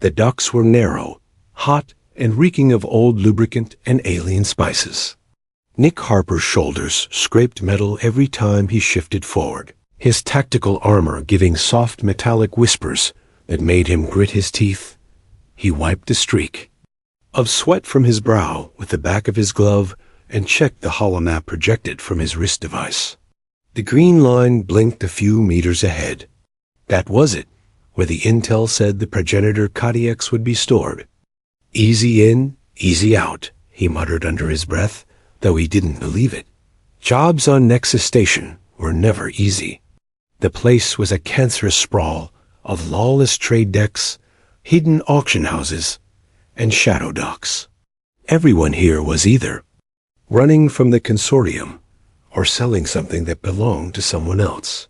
The ducts were narrow, hot, and reeking of old lubricant and alien spices. Nick Harper's shoulders scraped metal every time he shifted forward, his tactical armor giving soft metallic whispers that made him grit his teeth. He wiped a streak of sweat from his brow with the back of his glove and checked the holomap projected from his wrist device. The green line blinked a few meters ahead. That was it, where the intel said the progenitor Kodiaks would be stored. Easy in, easy out, he muttered under his breath, though he didn't believe it. Jobs on Nexus Station were never easy. The place was a cancerous sprawl of lawless trade decks, hidden auction houses, and shadow docks. Everyone here was either running from the consortium or selling something that belonged to someone else.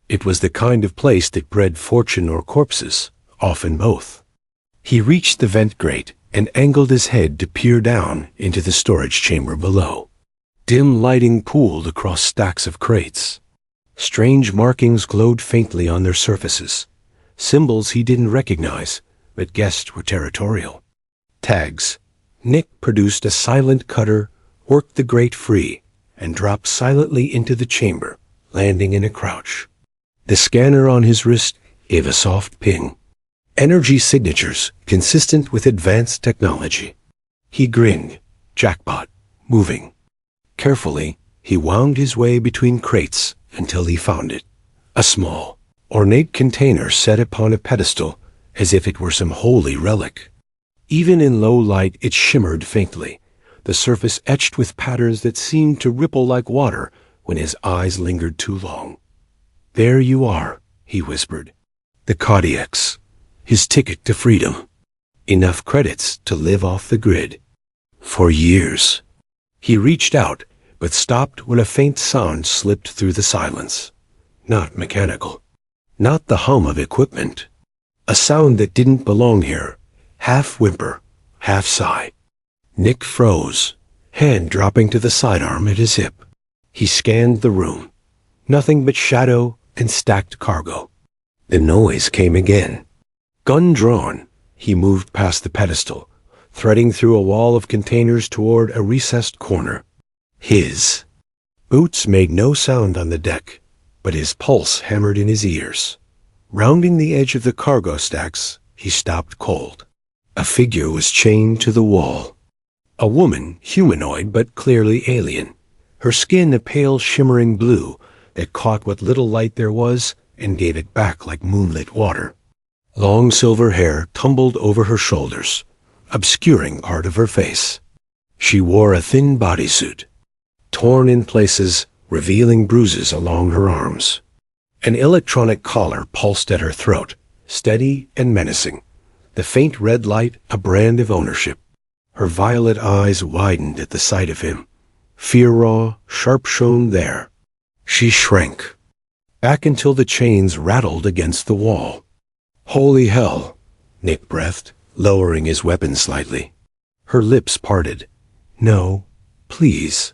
It was the kind of place that bred fortune or corpses, often both. He reached the vent grate and angled his head to peer down into the storage chamber below. Dim lighting pooled across stacks of crates. Strange markings glowed faintly on their surfaces, symbols he didn't recognize, but guessed were territorial. Tags. Nick produced a silent cutter, worked the grate free, and dropped silently into the chamber, landing in a crouch. The scanner on his wrist gave a soft ping. Energy signatures consistent with advanced technology. He grinned. Jackpot. Moving. Carefully, he wound his way between crates until he found it. A small, ornate container set upon a pedestal as if it were some holy relic. Even in low light it shimmered faintly, the surface etched with patterns that seemed to ripple like water when his eyes lingered too long. There you are, he whispered. The Kodiaks. His ticket to freedom. Enough credits to live off the grid. For years. He reached out, but stopped when a faint sound slipped through the silence. Not mechanical. Not the hum of equipment. A sound that didn't belong here. Half whimper, half sigh. Nick froze, hand dropping to the sidearm at his hip. He scanned the room. Nothing but shadow and stacked cargo. The noise came again. Gun drawn, he moved past the pedestal, threading through a wall of containers toward a recessed corner. His boots made no sound on the deck, but his pulse hammered in his ears. Rounding the edge of the cargo stacks, he stopped cold. A figure was chained to the wall. A woman, humanoid but clearly alien, her skin a pale shimmering blue that caught what little light there was and gave it back like moonlit water. Long silver hair tumbled over her shoulders, obscuring part of her face. She wore a thin bodysuit, torn in places, revealing bruises along her arms. An electronic collar pulsed at her throat, steady and menacing, the faint red light a brand of ownership. Her violet eyes widened at the sight of him, fear-raw, sharp-shown there. She shrank, back until the chains rattled against the wall. Holy hell, Nick breathed, lowering his weapon slightly. Her lips parted. No, please.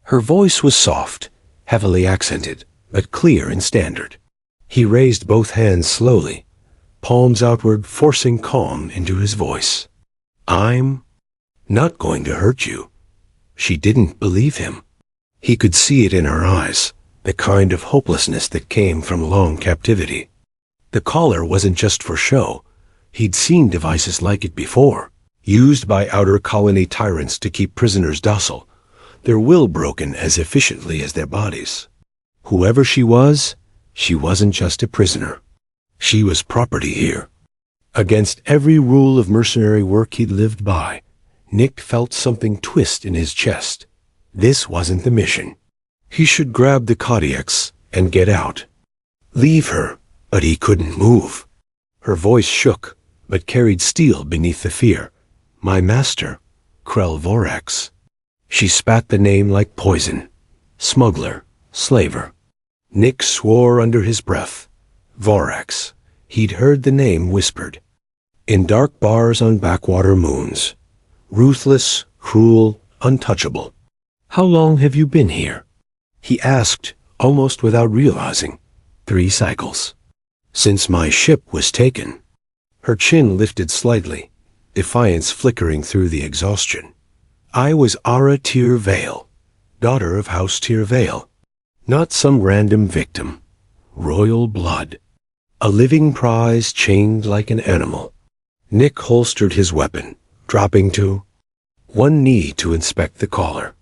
Her voice was soft, heavily accented, but clear and standard. He raised both hands slowly, palms outward, forcing calm into his voice. I'm not going to hurt you. She didn't believe him. He could see it in her eyes, the kind of hopelessness that came from long captivity. The collar wasn't just for show. He'd seen devices like it before, used by outer colony tyrants to keep prisoners docile, their will broken as efficiently as their bodies. Whoever she wasn't just a prisoner. She was property here. Against every rule of mercenary work he'd lived by, Nick felt something twist in his chest. This wasn't the mission. He should grab the Kodiaks and get out. Leave her, but he couldn't move. Her voice shook, but carried steel beneath the fear. My master, Krell Vorax. She spat the name like poison. Smuggler, slaver. Nick swore under his breath. Vorax. He'd heard the name whispered. In dark bars on backwater moons. Ruthless, cruel, untouchable. How long have you been here? He asked, almost without realizing. 3 cycles. Since my ship was taken. Her chin lifted slightly, defiance flickering through the exhaustion. I was Ara Tyr Vale, daughter of House Tyr Vale. Not some random victim. Royal blood. A living prize chained like an animal. Nick holstered his weapon, dropping to one knee to inspect the collar.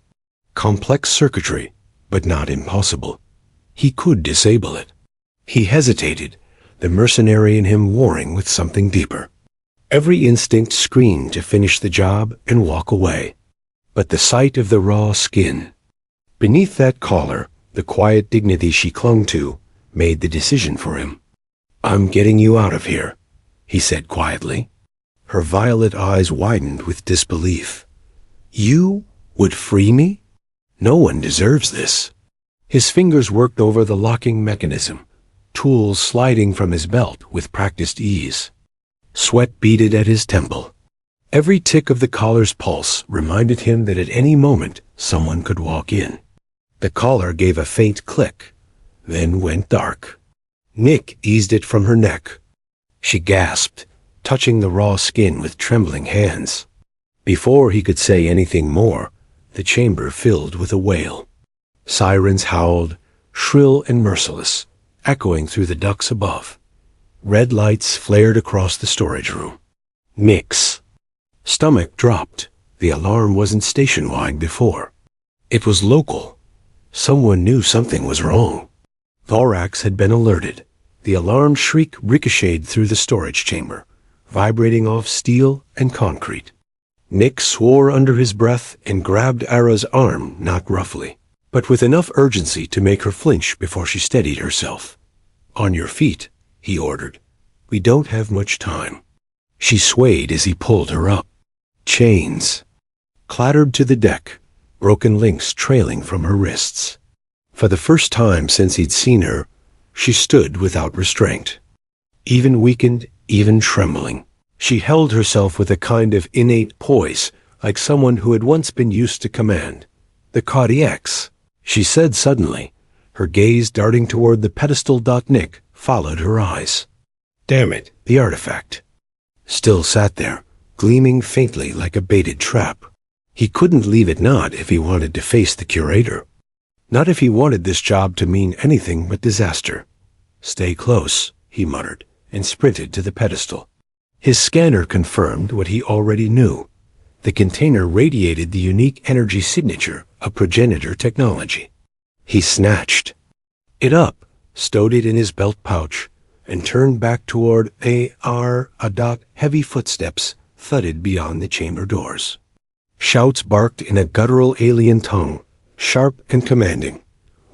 Complex circuitry, but not impossible. He could disable it. He hesitated, the mercenary in him warring with something deeper. Every instinct screamed to finish the job and walk away. But the sight of the raw skin. Beneath that collar, the quiet dignity she clung to made the decision for him. I'm getting you out of here, he said quietly. Her violet eyes widened with disbelief. You would free me? No one deserves this. His fingers worked over the locking mechanism, tools sliding from his belt with practiced ease. Sweat beaded at his temple. Every tick of the collar's pulse reminded him that at any moment someone could walk in. The collar gave a faint click, then went dark. Nick eased it from her neck. She gasped, touching the raw skin with trembling hands. Before he could say anything more, the chamber filled with a wail. Sirens howled, shrill and merciless, echoing through the ducts above. Red lights flared across the storage room. Nick's stomach dropped. The alarm wasn't station-wide before. It was local. Someone knew something was wrong. Thorax had been alerted. The alarm shriek ricocheted through the storage chamber, vibrating off steel and concrete. Nick swore under his breath and grabbed Ara's arm, not roughly, but with enough urgency to make her flinch before she steadied herself. On your feet, he ordered. We don't have much time. She swayed as he pulled her up. Chains clattered to the deck, broken links trailing from her wrists. For the first time since he'd seen her, she stood without restraint. Even weakened, even trembling, she held herself with a kind of innate poise, like someone who had once been used to command. The Kodiaks, she said suddenly, her gaze darting toward the pedestal. Nick followed her eyes. Damn it, the artifact still sat there, gleaming faintly like a baited trap. He couldn't leave it not if he wanted to face the curator. Not if he wanted this job to mean anything but disaster. Stay close, he muttered, and sprinted to the pedestal. His scanner confirmed what he already knew. The container radiated the unique energy signature of progenitor technology. He snatched it up, stowed it in his belt pouch, and turned back toward heavy footsteps thudded beyond the chamber doors. Shouts barked in a guttural alien tongue, sharp and commanding.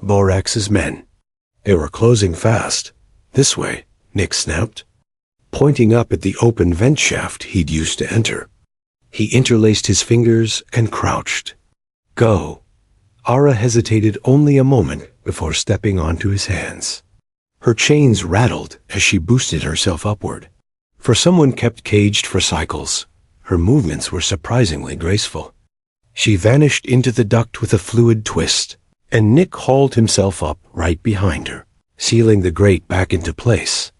Borax's men. They were closing fast. This way, Nick snapped, pointing up at the open vent shaft he'd used to enter. He interlaced his fingers and crouched. Go. Ara hesitated only a moment before stepping onto his hands. Her chains rattled as she boosted herself upward. For someone kept caged for cycles, her movements were surprisingly graceful. She vanished into the duct with a fluid twist, and Nick hauled himself up right behind her, sealing the grate back into place.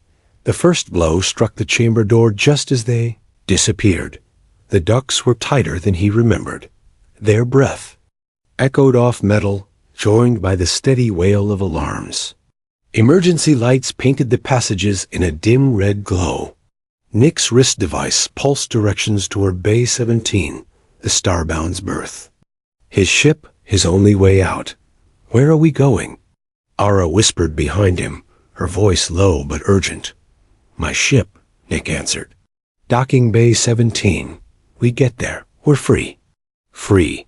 The first blow struck the chamber door just as they disappeared. The ducts were tighter than he remembered. Their breath echoed off metal, joined by the steady wail of alarms. Emergency lights painted the passages in a dim red glow. Nick's wrist device pulsed directions toward Bay 17, the Starbound's berth. His ship, his only way out. Where are we going? Ara whispered behind him, her voice low but urgent. My ship, Nick answered. Docking Bay 17. We get there. We're free. Free.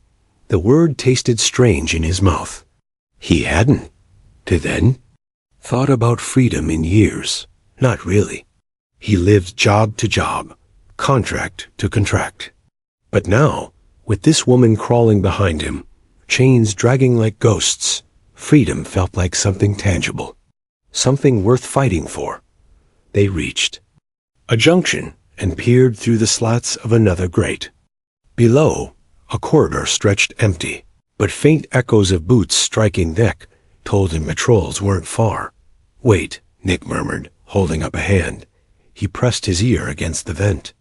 The word tasted strange in his mouth. He hadn't, to then, thought about freedom in years. Not really. He lived job to job, contract to contract. But now, with this woman crawling behind him, chains dragging like ghosts, freedom felt like something tangible, something worth fighting for. They reached a junction and peered through the slats of another grate. Below, a corridor stretched empty, but faint echoes of boots striking deck told him patrols weren't far. Wait, Nick murmured, holding up a hand. He pressed his ear against the vent.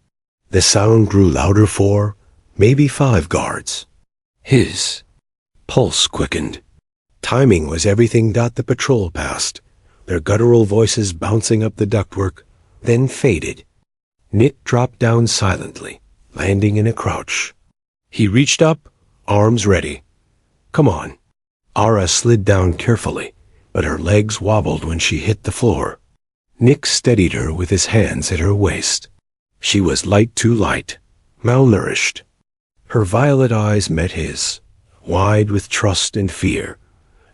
The sound grew louder for maybe 5 guards. His pulse quickened. Timing was everything. The patrol passed, their guttural voices bouncing up the ductwork, then faded. Nick dropped down silently, landing in a crouch. He reached up, arms ready. "Come on." Ara slid down carefully, but her legs wobbled when she hit the floor. Nick steadied her with his hands at her waist. She was too light, malnourished. Her violet eyes met his, wide with trust and fear,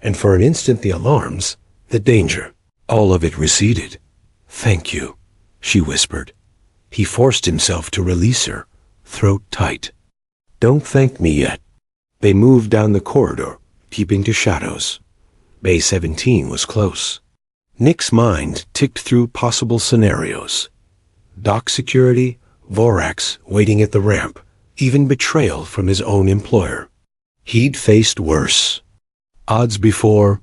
and for an instant the alarms, the danger, all of it receded. "Thank you," she whispered. He forced himself to release her, throat tight. "Don't thank me yet." They moved down the corridor, keeping to shadows. Bay 17 was close. Nick's mind ticked through possible scenarios. Dock security, Vorax waiting at the ramp, even betrayal from his own employer. He'd faced worse. Odds before,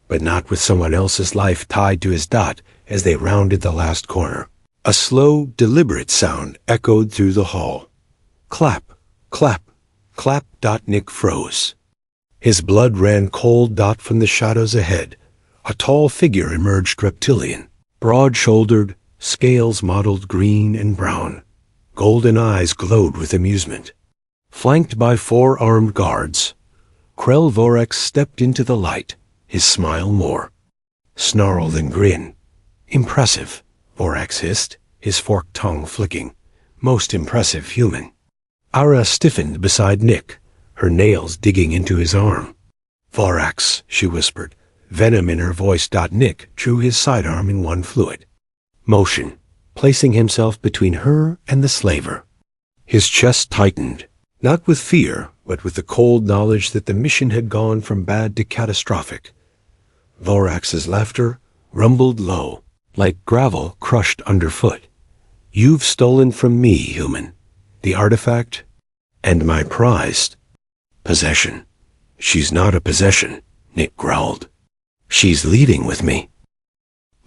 but not with someone else's life tied to his dot as they rounded the last corner. A slow, deliberate sound echoed through the hall. Clap, clap, clap. Nick froze. His blood ran cold. From the shadows ahead, a tall figure emerged, reptilian, broad-shouldered, scales mottled green and brown. Golden eyes glowed with amusement. Flanked by 4 armed guards, Krell Vorax stepped into the light, his smile more snarl than grin. "Impressive," Vorax hissed, his forked tongue flicking. "Most impressive human." Ara stiffened beside Nick, her nails digging into his arm. "Vorax," she whispered, venom in her voice. Nick drew his sidearm in one fluid motion, placing himself between her and the slaver. His chest tightened, not with fear, but with the cold knowledge that the mission had gone from bad to catastrophic. Vorax's laughter rumbled low, like gravel crushed underfoot. "You've stolen from me, human, the artifact, and my prized possession." "She's not a possession," Nick growled. "She's leaving with me."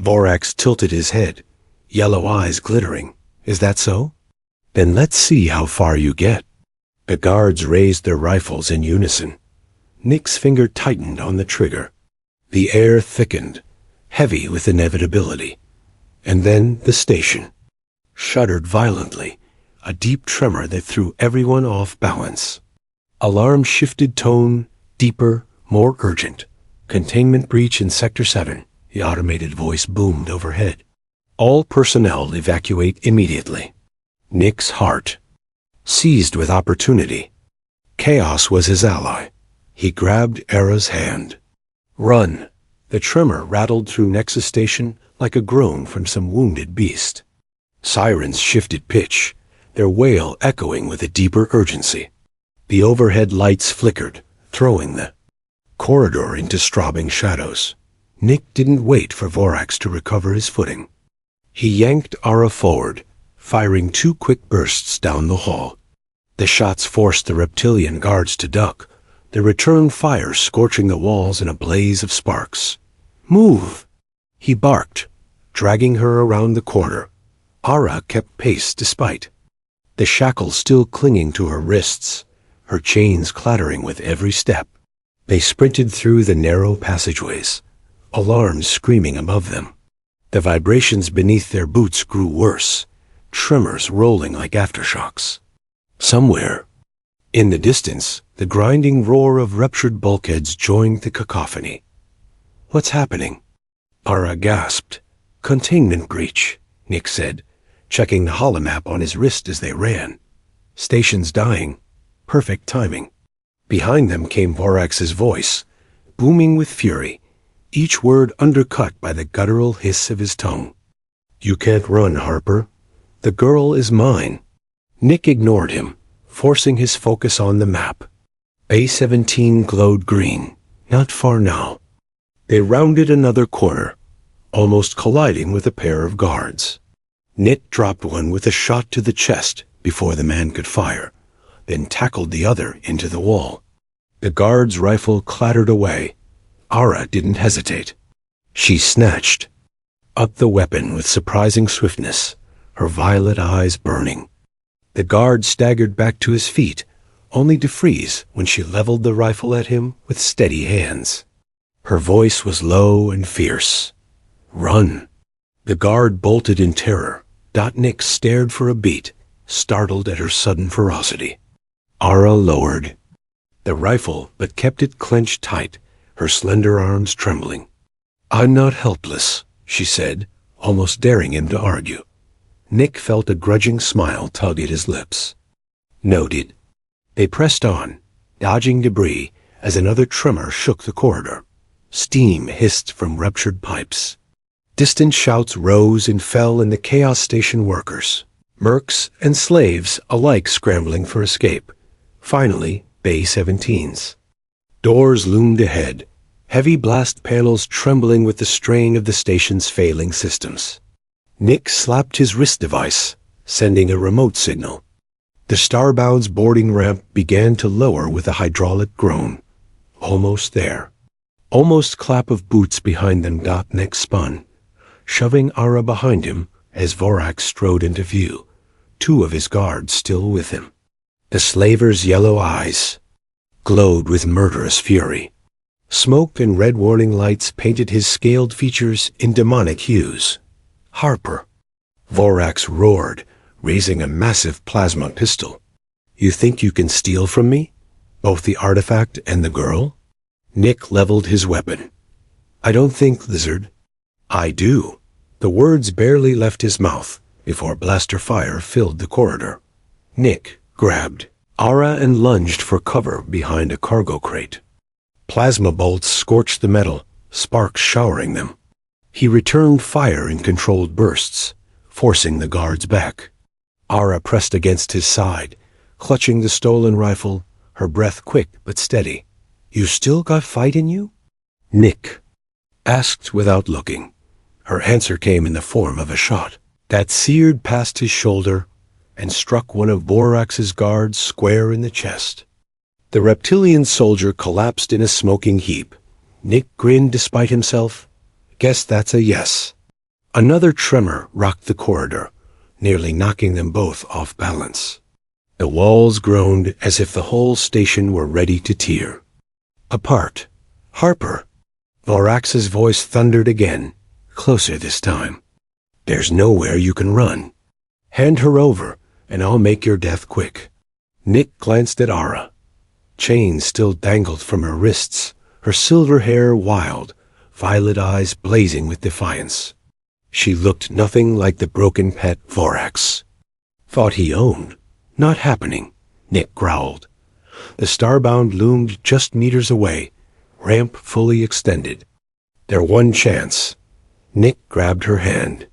Vorax tilted his head, yellow eyes glittering. "Is that so? Then let's see how far you get." The guards raised their rifles in unison. Nick's finger tightened on the trigger. The air thickened, heavy with inevitability. And then the station shuddered violently, a deep tremor that threw everyone off balance. Alarm shifted tone, deeper, more urgent. "Containment breach in Sector 7, the automated voice boomed overhead. "All personnel evacuate immediately." Nick's heart seized with opportunity. Chaos was his ally. He grabbed Era's hand. "Run!" The tremor rattled through Nexus Station like a groan from some wounded beast. Sirens shifted pitch, their wail echoing with a deeper urgency. The overhead lights flickered, throwing the corridor into strobing shadows. Nick didn't wait for Vorax to recover his footing. He yanked Ara forward, firing 2 quick bursts down the hall. The shots forced the reptilian guards to duck, the return fire scorching the walls in a blaze of sparks. "Move!" he barked, dragging her around the corner. Ara kept pace despite, the shackles still clinging to her wrists, her chains clattering with every step. They sprinted through the narrow passageways, alarms screaming above them. The vibrations beneath their boots grew worse, tremors rolling like aftershocks. Somewhere, in the distance, the grinding roar of ruptured bulkheads joined the cacophony. "What's happening?" Ara gasped. "Containment breach," Nick said, checking the holomap on his wrist as they ran. "Station's dying. Perfect timing." Behind them came Vorax's voice, booming with fury, each word undercut by the guttural hiss of his tongue. "You can't run, Harper. The girl is mine." Nick ignored him, forcing his focus on the map. Bay 17 glowed green, not far now. They rounded another corner, almost colliding with a pair of guards. Nick dropped one with a shot to the chest before the man could fire, then tackled the other into the wall. The guard's rifle clattered away. Ara didn't hesitate. She snatched up the weapon with surprising swiftness, her violet eyes burning. The guard staggered back to his feet, only to freeze when she leveled the rifle at him with steady hands. Her voice was low and fierce. "Run!" The guard bolted in terror. Nick stared for a beat, startled at her sudden ferocity. Ara lowered the rifle, but kept it clenched tight, her slender arms trembling. "I'm not helpless," she said, almost daring him to argue. Nick felt a grudging smile tug at his lips. Noted. They pressed on, dodging debris as another tremor shook the corridor. Steam hissed from ruptured pipes. Distant shouts rose and fell in the Chaos Station workers, mercs and slaves alike scrambling for escape. Finally, Bay 17's. Doors loomed ahead, heavy blast panels trembling with the strain of the station's failing systems. Nick slapped his wrist device, sending a remote signal. The Starbound's boarding ramp began to lower with a hydraulic groan. Almost there. Almost clap of boots behind them. Nick spun, shoving Ara behind him as Vorax strode into view, two of his guards still with him. The slaver's yellow eyes glowed with murderous fury. Smoke and red warning lights painted his scaled features in demonic hues. "Harper!" Vorax roared, raising a massive plasma pistol. "You think you can steal from me? Both the artifact and the girl?" Nick leveled his weapon. "I don't think, Lizard." "I do." The words barely left his mouth before blaster fire filled the corridor. Nick grabbed Ara and lunged for cover behind a cargo crate. Plasma bolts scorched the metal, sparks showering them. He returned fire in controlled bursts, forcing the guards back. Ara pressed against his side, clutching the stolen rifle, her breath quick but steady. "You still got fight in you?" Nick asked without looking. Her answer came in the form of a shot that seared past his shoulder and struck one of Vorax's guards square in the chest. The reptilian soldier collapsed in a smoking heap. Nick grinned despite himself. "Guess that's a yes." Another tremor rocked the corridor, nearly knocking them both off balance. The walls groaned as if the whole station were ready to tear apart. "Harper!" Vorax's voice thundered again, closer this time. "There's nowhere you can run. Hand her over, and I'll make your death quick." Nick glanced at Ara. Chains still dangled from her wrists, her silver hair wild, violet eyes blazing with defiance. She looked nothing like the broken pet Vorax thought he owned. "Not happening," Nick growled. The Starbound loomed just meters away, ramp fully extended. Their one chance. Nick grabbed her hand.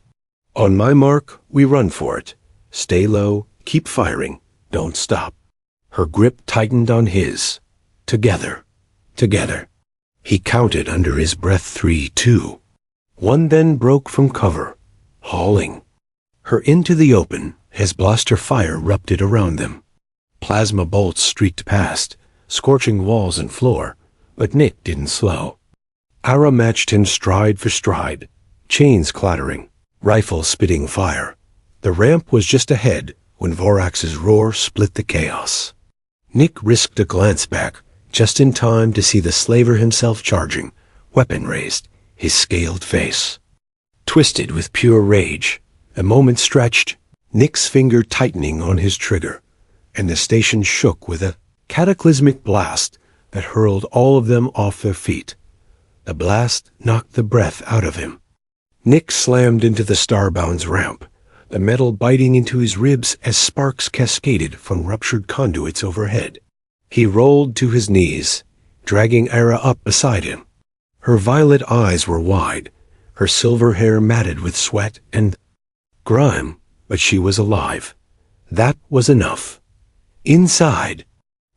"On my mark, we run for it. Stay low, keep firing, don't stop." Her grip tightened on his. Together. Together. He counted under his breath 3, 2. One then broke from cover, hauling her into the open as blaster fire erupted around them. Plasma bolts streaked past, scorching walls and floor, but Nick didn't slow. Ara matched him stride for stride, chains clattering, rifle spitting fire. The ramp was just ahead when Vorax's roar split the chaos. Nick risked a glance back, just in time to see the slaver himself charging, weapon raised, his scaled face twisted with pure rage. A moment stretched, Nick's finger tightening on his trigger, and the station shook with a cataclysmic blast that hurled all of them off their feet. The blast knocked the breath out of him. Nick slammed into the Starbound's ramp, the metal biting into his ribs as sparks cascaded from ruptured conduits overhead. He rolled to his knees, dragging Ara up beside him. Her violet eyes were wide, her silver hair matted with sweat and grime, but she was alive. That was enough. Inside,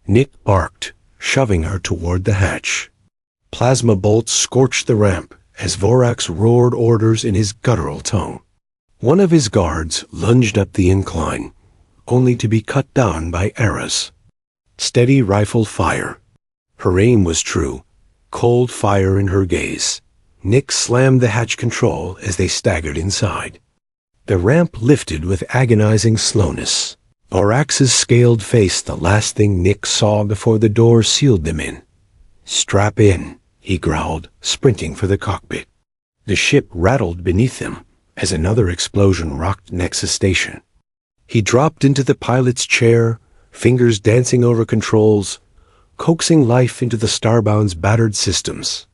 Nick barked, shoving her toward the hatch. Plasma bolts scorched the ramp as Vorax roared orders in his guttural tone. One of his guards lunged up the incline, only to be cut down by Ara's steady rifle fire. Her aim was true, cold fire in her gaze. Nick slammed the hatch control as they staggered inside. The ramp lifted with agonizing slowness. Vorax's scaled face the last thing Nick saw before the door sealed them in. "Strap in," he growled, sprinting for the cockpit. The ship rattled beneath him as another explosion rocked Nexus Station. He dropped into the pilot's chair, fingers dancing over controls, coaxing life into the Starbound's battered systems.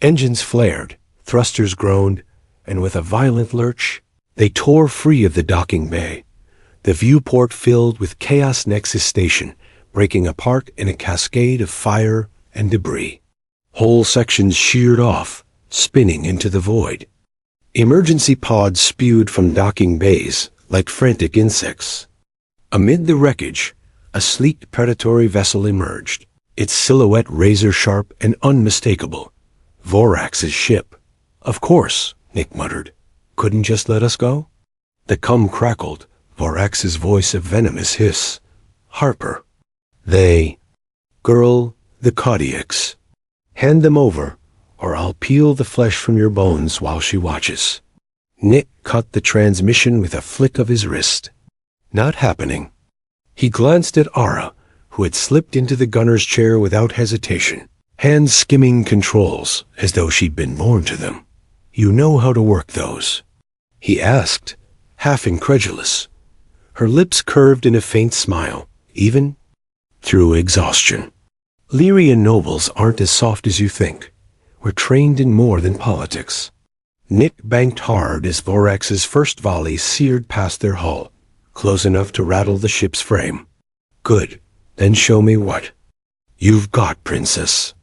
Engines flared, thrusters groaned, and with a violent lurch, they tore free of the docking bay. The viewport filled with chaos. Nexus Station, breaking apart in a cascade of fire and debris. Whole sections sheared off, spinning into the void. Emergency pods spewed from docking bays like frantic insects. Amid the wreckage, a sleek predatory vessel emerged, its silhouette razor-sharp and unmistakable. Vorax's ship. "Of course," Nick muttered. "Couldn't just let us go?" The cum crackled, Vorax's voice a venomous hiss. "Harper." "They." "Girl, the Kodiaks. Hand them over, or I'll peel the flesh from your bones while she watches." Nick cut the transmission with a flick of his wrist. "Not happening." He glanced at Ara, who had slipped into the gunner's chair without hesitation, hands skimming controls as though she'd been born to them. "You know how to work those?" he asked, half incredulous. Her lips curved in a faint smile, even through exhaustion. "Lyrian nobles aren't as soft as you think. We're trained in more than politics." Nick banked hard as Vorax's first volley seared past their hull, close enough to rattle the ship's frame. "Good. Then show me what you've got, princess."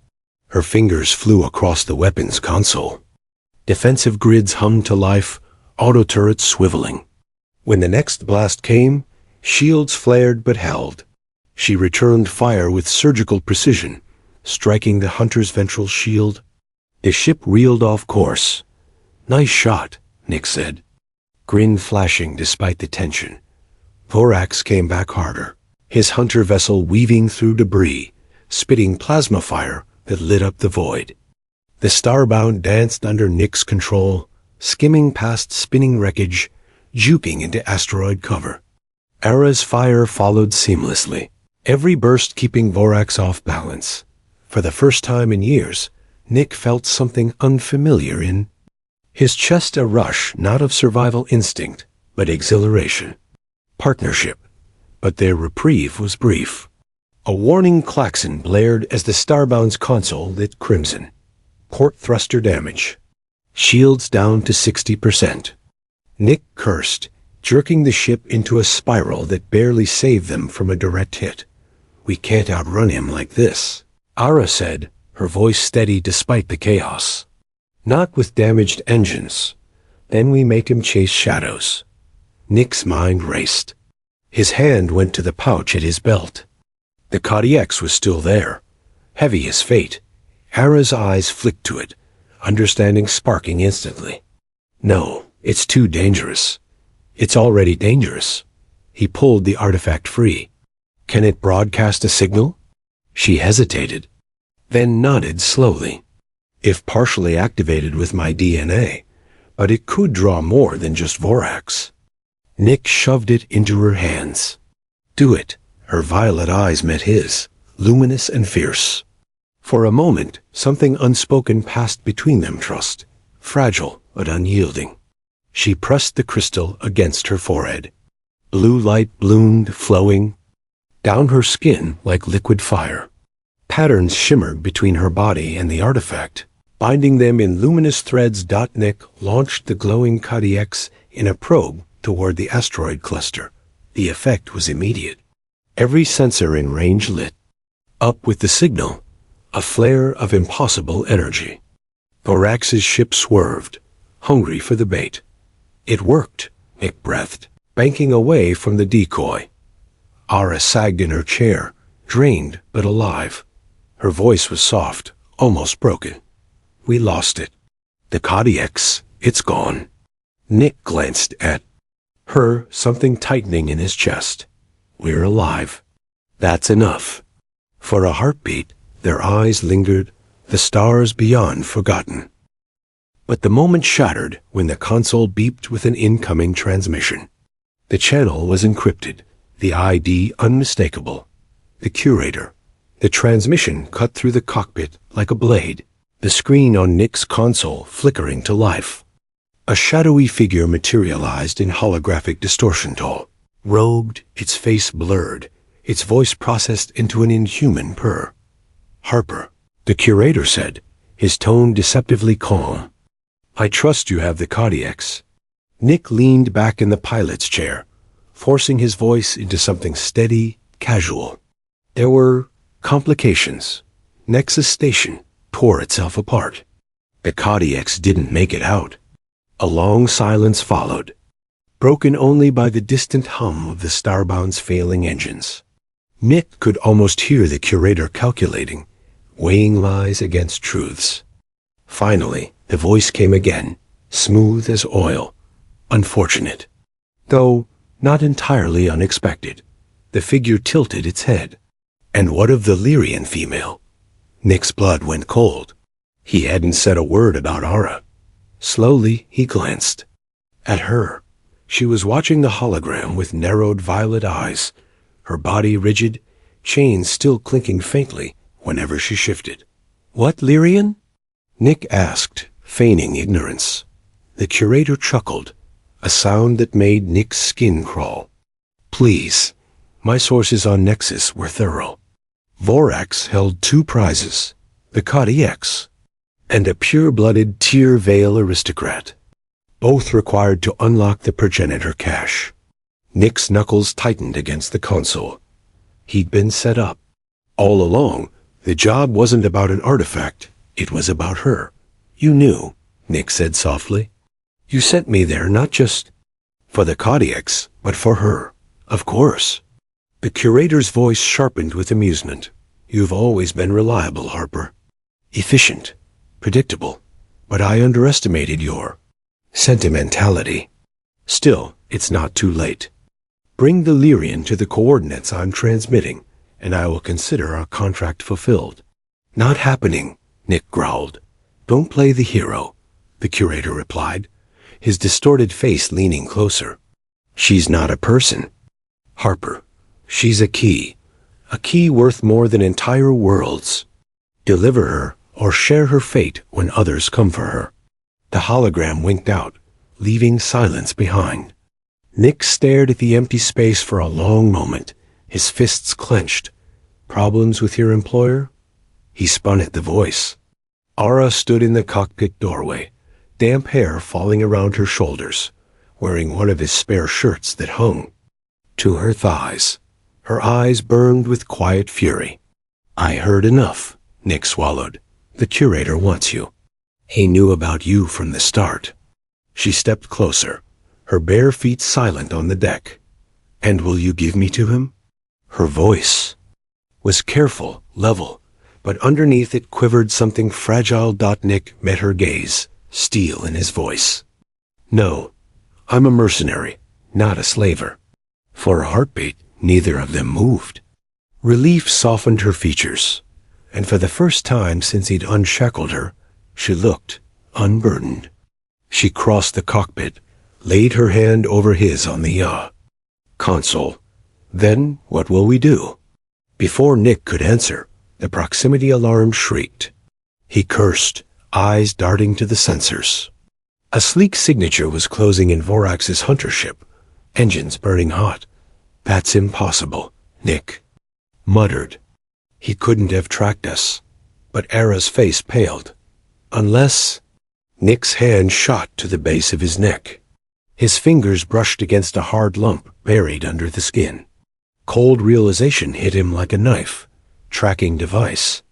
Her fingers flew across the weapons console. Defensive grids hummed to life, auto turrets swiveling. When the next blast came, shields flared but held. She returned fire with surgical precision, striking the hunter's ventral shield. The ship reeled off course. "Nice shot," Nick said, grin flashing despite the tension. Vorax came back harder, his hunter vessel weaving through debris, spitting plasma fire that lit up the void. The Starbound danced under Nick's control, skimming past spinning wreckage, juking into asteroid cover. Ara's fire followed seamlessly, every burst keeping Vorax off balance. For the first time in years, Nick felt something unfamiliar in his chest, a rush not of survival instinct, but exhilaration. Partnership. But their reprieve was brief. A warning klaxon blared as the Starbound's console lit crimson. Port thruster damage. Shields down to 60%. Nick cursed, jerking the ship into a spiral that barely saved them from a direct hit. "We can't outrun him like this," Ara said, her voice steady despite the chaos. "Not with damaged engines. Then we make him chase shadows." Nick's mind raced. His hand went to the pouch at his belt. The Kodiaks was still there, heavy as fate. Ara's eyes flicked to it, understanding sparking instantly. "No, it's too dangerous." "It's already dangerous." He pulled the artifact free. "Can it broadcast a signal?" She hesitated, then nodded slowly. "If partially activated with my DNA, but it could draw more than just Vorax." Nick shoved it into her hands. "Do it." Her violet eyes met his, luminous and fierce. For a moment, something unspoken passed between them, trust, fragile but unyielding. She pressed the crystal against her forehead. Blue light bloomed, flowing down her skin like liquid fire. Patterns shimmered between her body and the artifact, binding them in luminous threads. Nick launched the glowing Kodiaks in a probe toward the asteroid cluster. The effect was immediate. Every sensor in range lit up with the signal, a flare of impossible energy. Vorax's ship swerved, hungry for the bait. It worked, Nick breathed, banking away from the decoy. Ara sagged in her chair, drained but alive. Her voice was soft, almost broken. "We lost it. The Kodiaks, it's gone." Nick glanced at her, something tightening in his chest. "We're alive. That's enough." For a heartbeat, their eyes lingered, the stars beyond forgotten. But the moment shattered when the console beeped with an incoming transmission. The channel was encrypted, the ID unmistakable. The curator. The transmission cut through the cockpit like a blade, the screen on Nick's console flickering to life. A shadowy figure materialized in holographic distortion tool, robed, its face blurred, its voice processed into an inhuman purr. "Harper," the curator said, his tone deceptively calm. "I trust you have the Kodiaks." Nick leaned back in the pilot's chair, forcing his voice into something steady, casual. There were complications. Nexus Station tore itself apart. The Kodiaks didn't make it out. A long silence followed, broken only by the distant hum of the Starbound's failing engines. Nick could almost hear the curator calculating, weighing lies against truths. Finally, the voice came again, smooth as oil. Unfortunate. Though not entirely unexpected. The figure tilted its head. And what of the Lyrian female? Nick's blood went cold. He hadn't said a word about Aura. Slowly, he glanced at her. She was watching the hologram with narrowed violet eyes, her body rigid, chains still clinking faintly whenever she shifted. "What Lyrian?" Nick asked, feigning ignorance. The curator chuckled, a sound that made Nick's skin crawl. "Please, my sources on Nexus were thorough. Vorax held 2 prizes, the Kodiaks, and a pure-blooded Tyr Vale aristocrat, both required to unlock the progenitor cache." Nick's knuckles tightened against the console. He'd been set up. All along, the job wasn't about an artifact, it was about her. "You knew," Nick said softly. "You sent me there not just for the Kodiaks, but for her. Of course." The curator's voice sharpened with amusement. "You've always been reliable, Harper. Efficient. Predictable. But I underestimated your sentimentality. Still, it's not too late. Bring the Lyrian to the coordinates I'm transmitting, and I will consider our contract fulfilled." "Not happening," Nick growled. "Don't play the hero," the curator replied, his distorted face leaning closer. "She's not a person, Harper. She's a key worth more than entire worlds. Deliver her or share her fate when others come for her." The hologram winked out, leaving silence behind. Nick stared at the empty space for a long moment, his fists clenched. "Problems with your employer?" He spun at the voice. Aura stood in the cockpit doorway, damp hair falling around her shoulders, wearing one of his spare shirts that hung to her thighs. Her eyes burned with quiet fury. "I heard enough," Nick swallowed. "The curator wants you. He knew about you from the start." She stepped closer, her bare feet silent on the deck. "And will you give me to him?" Her voice was careful, level, but underneath it quivered something fragile. Nick met her gaze, steel in his voice. "No, I'm a mercenary, not a slaver." For a heartbeat, neither of them moved. Relief softened her features, and for the first time since he'd unshackled her, she looked unburdened. She crossed the cockpit, laid her hand over his on the console. "Then what will we do?" Before Nick could answer, the proximity alarm shrieked. He cursed, eyes darting to the sensors. A sleek signature was closing in Vorax's hunter ship, engines burning hot. "That's impossible," Nick muttered. "He couldn't have tracked us." But Ara's face paled. "Unless—" Nick's hand shot to the base of his neck. His fingers brushed against a hard lump buried under the skin. Cold realization hit him like a knife. Tracking device.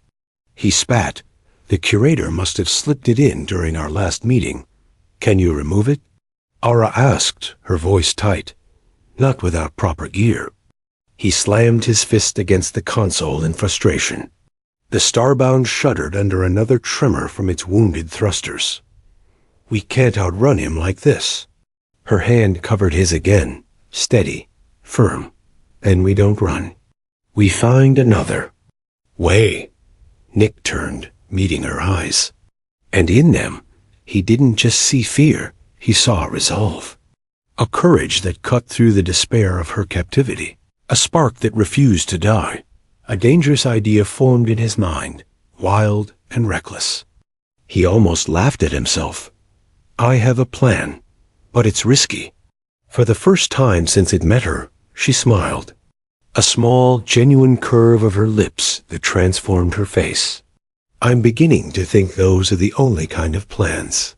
He spat. The curator must have slipped it in during our last meeting. "Can you remove it?" Ara asked, her voice tight. "Not without proper gear." He slammed his fist against the console in frustration. The Starbound shuddered under another tremor from its wounded thrusters. "We can't outrun him like this." Her hand covered his again, steady, firm. "Then we don't run. We find another way." Nick turned, meeting her eyes. And in them, He didn't just see fear, he saw resolve. A courage that cut through the despair of her captivity. A spark that refused to die. A dangerous idea formed in his mind, wild and reckless. He almost laughed at himself. I have a plan, but it's risky. For the first time since it met her, she smiled. A small, genuine curve of her lips that transformed her face. I'm beginning to think those are the only kind of plans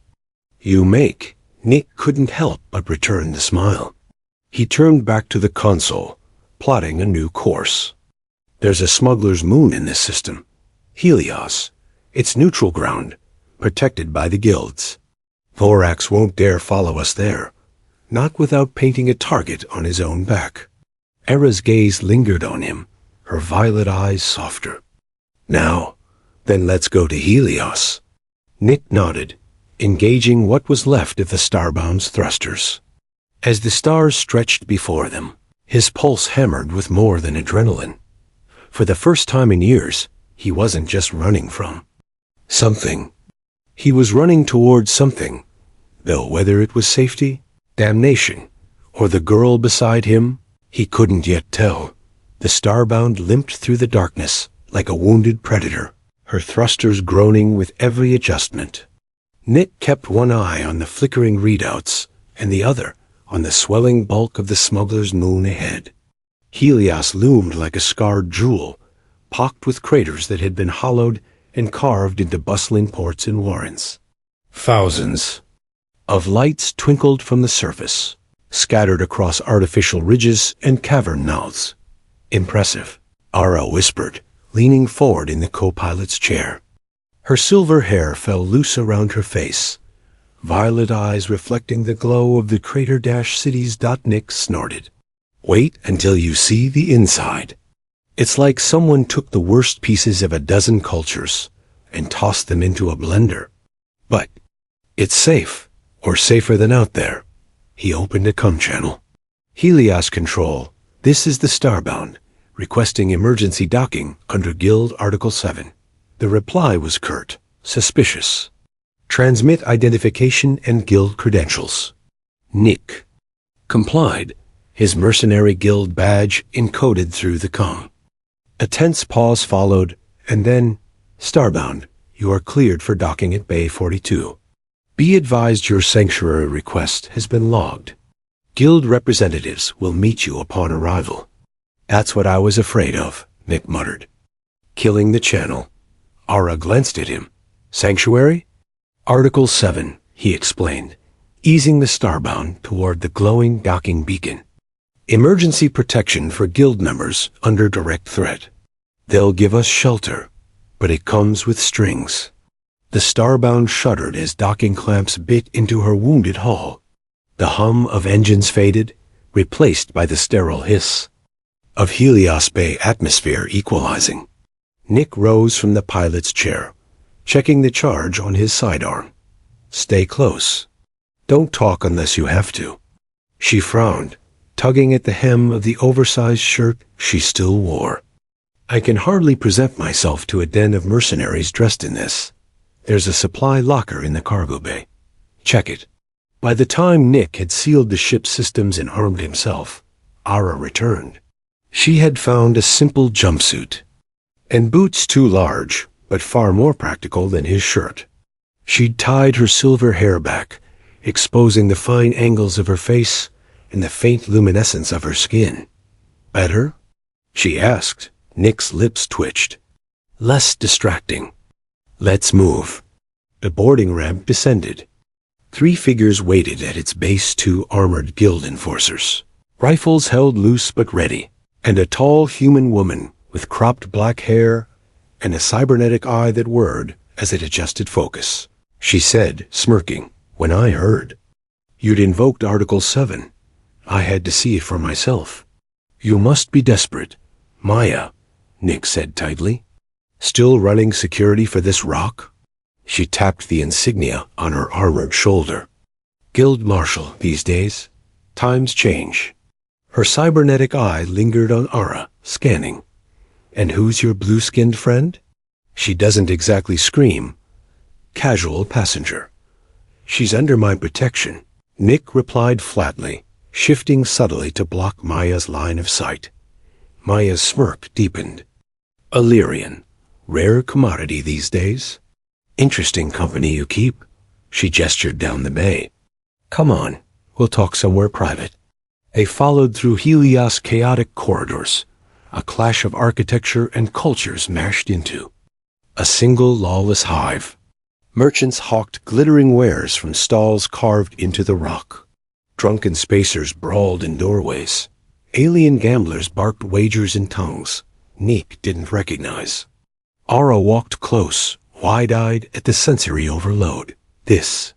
you make. Nick couldn't help but return the smile. He turned back to the console, plotting a new course. There's a smuggler's moon in this system. Helios. It's neutral ground, protected by the guilds. Vorax won't dare follow us there, not without painting a target on his own back. Era's gaze lingered on him, her violet eyes softer. Now, then let's go to Helios. Nick nodded, engaging what was left of the Starbound's thrusters. As the stars stretched before them, his pulse hammered with more than adrenaline. For the first time in years, he wasn't just running from something. He was running towards something, though whether it was safety, damnation, or the girl beside him, he couldn't yet tell. The Starbound limped through the darkness like a wounded predator, her thrusters groaning with every adjustment. Nick kept one eye on the flickering readouts and the other on the swelling bulk of the smuggler's moon ahead. Helios loomed like a scarred jewel, pocked with craters that had been hollowed and carved into bustling ports and warrens. Thousands of lights twinkled from the surface, scattered across artificial ridges and cavern mouths. Impressive, Ara whispered, leaning forward in the co-pilot's chair. Her silver hair fell loose around her face, violet eyes reflecting the glow of the crater-cities. Nick snorted. Wait until you see the inside. It's like someone took the worst pieces of a dozen cultures and tossed them into a blender. But it's safe, or safer than out there. He opened a comm channel. Helios Control, this is the Starbound, requesting emergency docking under Guild Article 7. The reply was curt, suspicious. Transmit identification and guild credentials. Nick complied, his mercenary guild badge encoded through the comm. A tense pause followed, and then, Starbound, you are cleared for docking at Bay 42. Be advised your sanctuary request has been logged. Guild representatives will meet you upon arrival. That's what I was afraid of, Nick muttered. Killing the channel. Ara glanced at him. Sanctuary? Article 7, he explained, easing the Starbound toward the glowing docking beacon. Emergency protection for guild members under direct threat. They'll give us shelter, but it comes with strings. The Starbound shuddered as docking clamps bit into her wounded hull. The hum of engines faded, replaced by the sterile hiss of Helios Bay atmosphere equalizing. Nick rose from the pilot's chair, checking the charge on his sidearm. Stay close. Don't talk unless you have to. She frowned, tugging at the hem of the oversized shirt she still wore. I can hardly present myself to a den of mercenaries dressed in this. There's a supply locker in the cargo bay. Check it. By the time Nick had sealed the ship's systems and armed himself, Ara returned. She had found a simple jumpsuit, and boots too large, but far more practical than his shirt. She'd tied her silver hair back, exposing the fine angles of her face and the faint luminescence of her skin. Better? She asked. Nick's lips twitched. Less distracting. Let's move. The boarding ramp descended. 3 figures waited at its base, 2 armored guild enforcers, rifles held loose but ready, and a tall human woman with cropped black hair and a cybernetic eye that whirred as it adjusted focus. She said, smirking, when I heard you'd invoked Article 7, I had to see it for myself. You must be desperate. Maya, Nick said tightly. Still running security for this rock? She tapped the insignia on her armored shoulder. Guild Marshal these days. Times change. Her cybernetic eye lingered on Ara, scanning. And who's your blue-skinned friend? She doesn't exactly scream. Casual passenger. She's under my protection, Nick replied flatly, shifting subtly to block Maya's line of sight. Maya's smirk deepened. Illyrian, rare commodity these days. Interesting company you keep. She gestured down the bay. Come on, we'll talk somewhere private. They followed through Helios' chaotic corridors, a clash of architecture and cultures mashed into. A single lawless hive. Merchants hawked glittering wares from stalls carved into the rock. Drunken spacers brawled in doorways. Alien gamblers barked wagers in tongues Nick didn't recognize. Ara walked close, wide-eyed at the sensory overload. This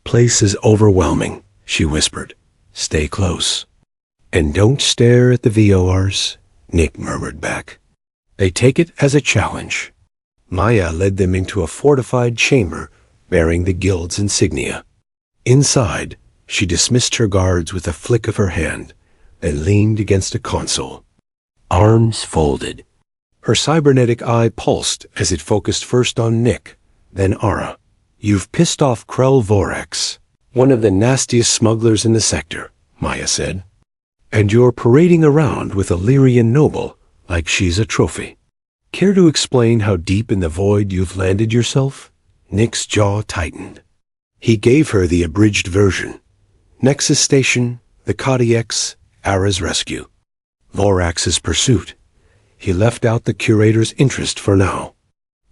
place is overwhelming, she whispered. Stay close. And don't stare at the VORs, Nick murmured back. They take it as a challenge. Maya led them into a fortified chamber bearing the guild's insignia. Inside, she dismissed her guards with a flick of her hand, then leaned against a console. Arms folded. Her cybernetic eye pulsed as it focused first on Nick, then Ara. You've pissed off Krell Vorax, one of the nastiest smugglers in the sector, Maya said. And you're parading around with a Lyrian noble like she's a trophy. Care to explain how deep in the void you've landed yourself? Nick's jaw tightened. He gave her the abridged version. Nexus Station, the Kodiaks, Ara's rescue. Vorax's pursuit. He left out the curator's interest for now.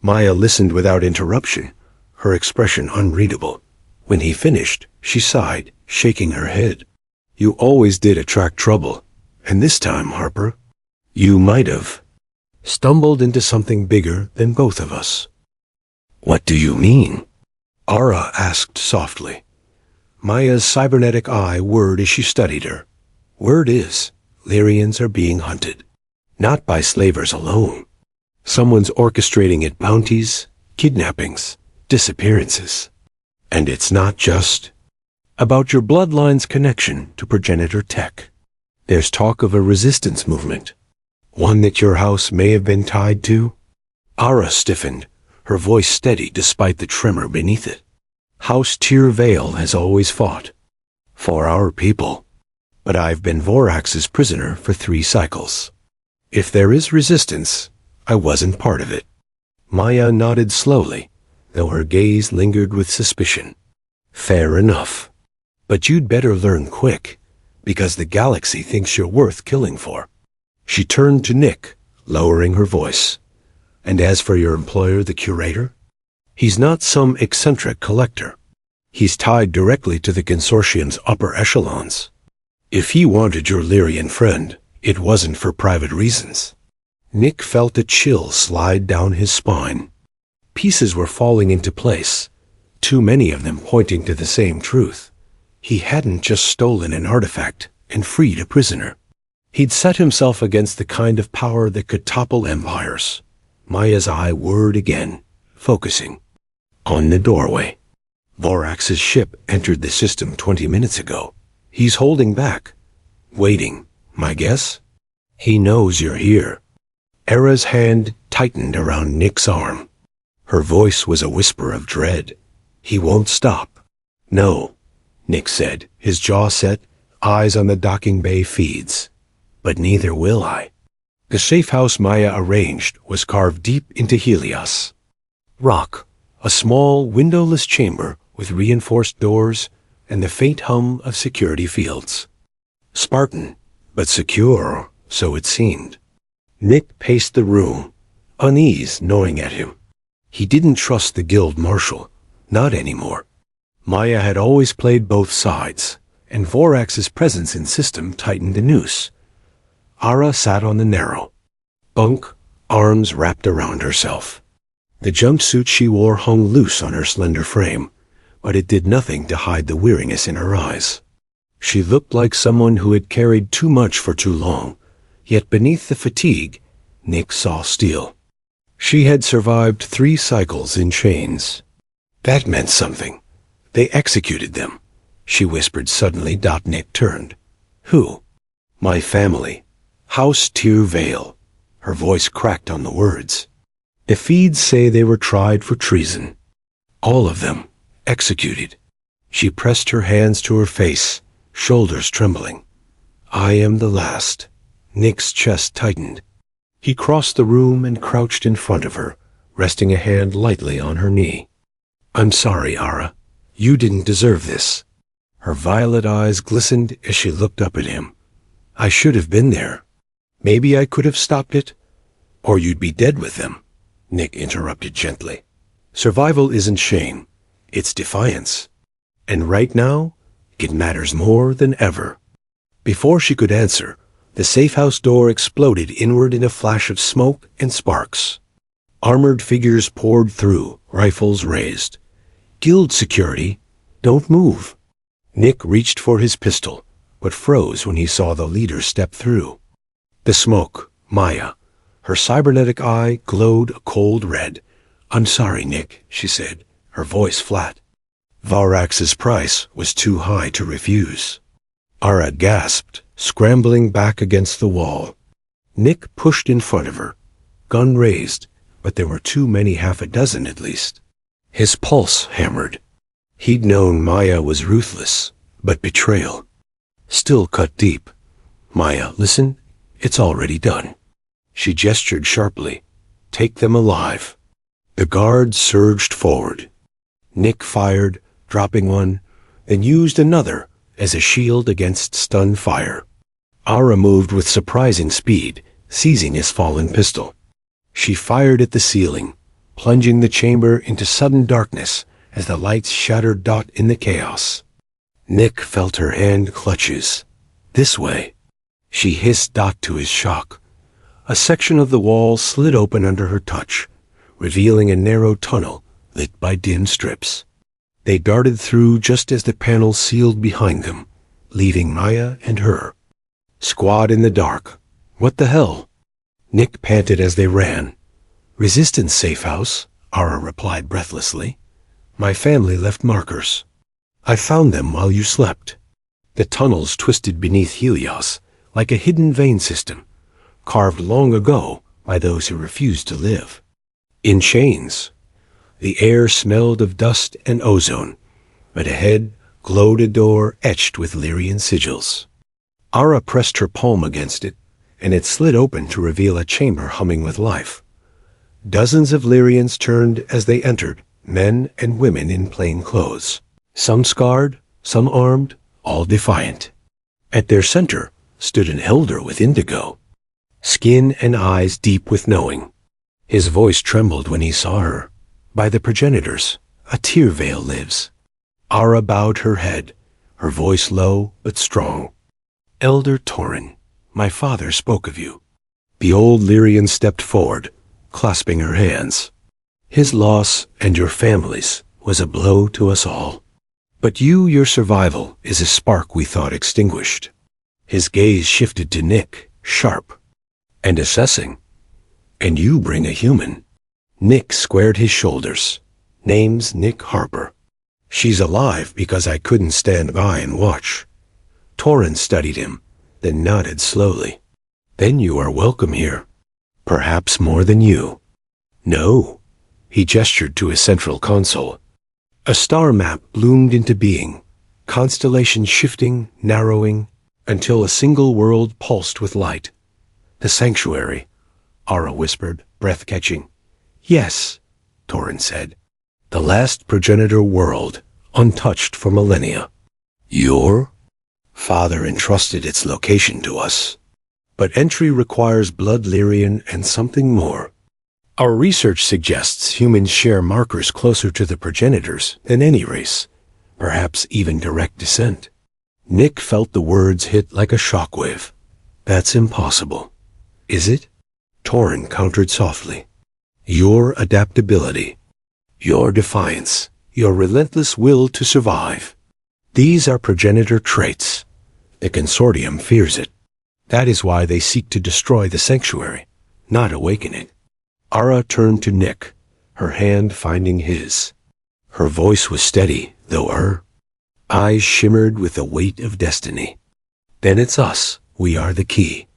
Maya listened without interruption, her expression unreadable. When he finished, she sighed, shaking her head. You always did attract trouble, and this time, Harper, you might have stumbled into something bigger than both of us. What do you mean? Ara asked softly. Maya's cybernetic eye whirred as she studied her. Word is, Lyrians are being hunted. Not by slavers alone. Someone's orchestrating it: bounties, kidnappings, disappearances. And it's not just about your bloodline's connection to progenitor tech. There's talk of a resistance movement. One that your house may have been tied to? Ara stiffened, her voice steady despite the tremor beneath it. House Tyr Vale has always fought. For our people. But I've been Vorax's prisoner for 3 cycles. If there is resistance, I wasn't part of it. Maya nodded slowly, though her gaze lingered with suspicion. Fair enough. But you'd better learn quick, because the galaxy thinks you're worth killing for. She turned to Nick, lowering her voice. And as for your employer, the curator? He's not some eccentric collector. He's tied directly to the consortium's upper echelons. If he wanted your Lyrian friend, it wasn't for private reasons. Nick felt a chill slide down his spine. Pieces were falling into place, too many of them pointing to the same truth. He hadn't just stolen an artifact and freed a prisoner. He'd set himself against the kind of power that could topple empires. Maya's eye whirred again, focusing on the doorway. Vorax's ship entered the system 20 minutes ago. He's holding back, waiting, my guess. He knows you're here. Era's hand tightened around Nick's arm. Her voice was a whisper of dread. He won't stop. No, Nick said, his jaw set, eyes on the docking bay feeds. But neither will I. The safe house Maya arranged was carved deep into Helios. Rock, a small, windowless chamber with reinforced doors and the faint hum of security fields. Spartan, but secure, so it seemed. Nick paced the room, unease gnawing at him. He didn't trust the guild marshal, not anymore. Maya had always played both sides, and Vorax's presence in system tightened the noose. Ara sat on the narrow bunk, arms wrapped around herself. The jumpsuit she wore hung loose on her slender frame, but it did nothing to hide the weariness in her eyes. She looked like someone who had carried too much for too long, yet beneath the fatigue, Nick saw steel. She had survived 3 cycles in chains. That meant something. They executed them, she whispered suddenly. Nick turned. Who? My family. House Tyr Vale. Her voice cracked on the words. The feeds say they were tried for treason. All of them executed. She pressed her hands to her face, shoulders trembling. I am the last. Nick's chest tightened. He crossed the room and crouched in front of her, resting a hand lightly on her knee. I'm sorry, Ara. You didn't deserve this. Her violet eyes glistened as she looked up at him. I should have been there. Maybe I could have stopped it. Or you'd be dead with them, Nick interrupted gently. Survival isn't shame. It's defiance. And right now, it matters more than ever. Before she could answer, the safe house door exploded inward in a flash of smoke and sparks. Armored figures poured through, rifles raised. Guild security, don't move. Nick reached for his pistol, but froze when he saw the leader step through. The smoke, Maya. Her cybernetic eye glowed a cold red. I'm sorry, Nick, she said, her voice flat. Varax's price was too high to refuse. Ara gasped, scrambling back against the wall. Nick pushed in front of her, gun raised, but there were too many, half a dozen at least. His pulse hammered. He'd known Maya was ruthless, but betrayal still cut deep. Maya, listen, it's already done. She gestured sharply. Take them alive. The guards surged forward. Nick fired, dropping one, then used another as a shield against stun fire. Ara moved with surprising speed, seizing his fallen pistol. She fired at the ceiling, plunging the chamber into sudden darkness as the lights shattered Dot in the chaos. Nick felt her hand clutches. This way. She hissed Dot to his shock. A section of the wall slid open under her touch, revealing a narrow tunnel lit by dim strips. They darted through just as the panel sealed behind them, leaving Maya and her. Squad in the dark. What the hell? Nick panted as they ran. Resistance safe house, Ara replied breathlessly. My family left markers. I found them while you slept. The tunnels twisted beneath Helios, like a hidden vein system, carved long ago by those who refused to live. In chains. The air smelled of dust and ozone, but ahead glowed a door etched with Lyrian sigils. Ara pressed her palm against it, and it slid open to reveal a chamber humming with life. Dozens of Lyrians turned as they entered, men and women in plain clothes. Some scarred, some armed, all defiant. At their center stood an elder with indigo, skin and eyes deep with knowing. His voice trembled when he saw her. By the progenitors, a tear veil lives. Ara bowed her head, her voice low but strong. Elder Torin, my father spoke of you. The old Lyrian stepped forward, clasping her hands. His loss and your family's was a blow to us all. But your survival is a spark we thought extinguished. His gaze shifted to Nick, sharp and assessing. And you bring a human. Nick squared his shoulders. Name's Nick Harper. She's alive because I couldn't stand by and watch. Torin studied him, then nodded slowly. Then you are welcome here. Perhaps more than you. No. He gestured to his central console. A star map bloomed into being, constellations shifting, narrowing, until a single world pulsed with light. The sanctuary, Ara whispered, breath-catching. Yes, Torin said. The last progenitor world, untouched for millennia. Your father entrusted its location to us. But entry requires blood Lyrian and something more. Our research suggests humans share markers closer to the progenitors than any race, perhaps even direct descent. Nick felt the words hit like a shockwave. That's impossible. Is it? Torin countered softly. Your adaptability, your defiance, your relentless will to survive. These are progenitor traits. The consortium fears it. That is why they seek to destroy the sanctuary, not awaken it. Ara turned to Nick, her hand finding his. Her voice was steady, though her eyes shimmered with the weight of destiny. Then it's us. We are the key.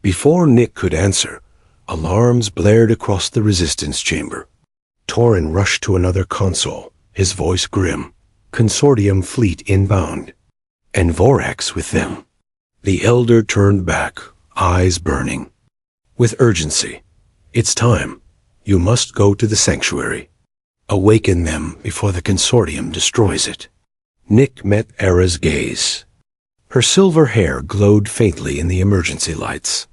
Before Nick could answer, alarms blared across the resistance chamber. Torin rushed to another console, his voice grim. consortium fleet inbound, and Vorax with them. The elder turned back, eyes burning. With urgency. It's time. You must go to the sanctuary. Awaken them before the consortium destroys it. Nick met Era's gaze. Her silver hair glowed faintly in the emergency lights,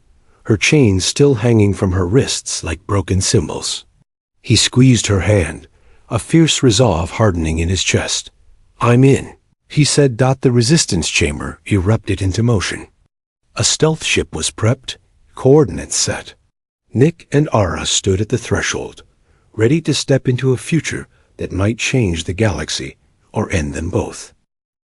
her chains still hanging from her wrists like broken cymbals. He squeezed her hand, a fierce resolve hardening in his chest. I'm in, he said. The resistance chamber erupted into motion. A stealth ship was prepped, coordinates set. Nick and Ara stood at the threshold, ready to step into a future that might change the galaxy or end them both.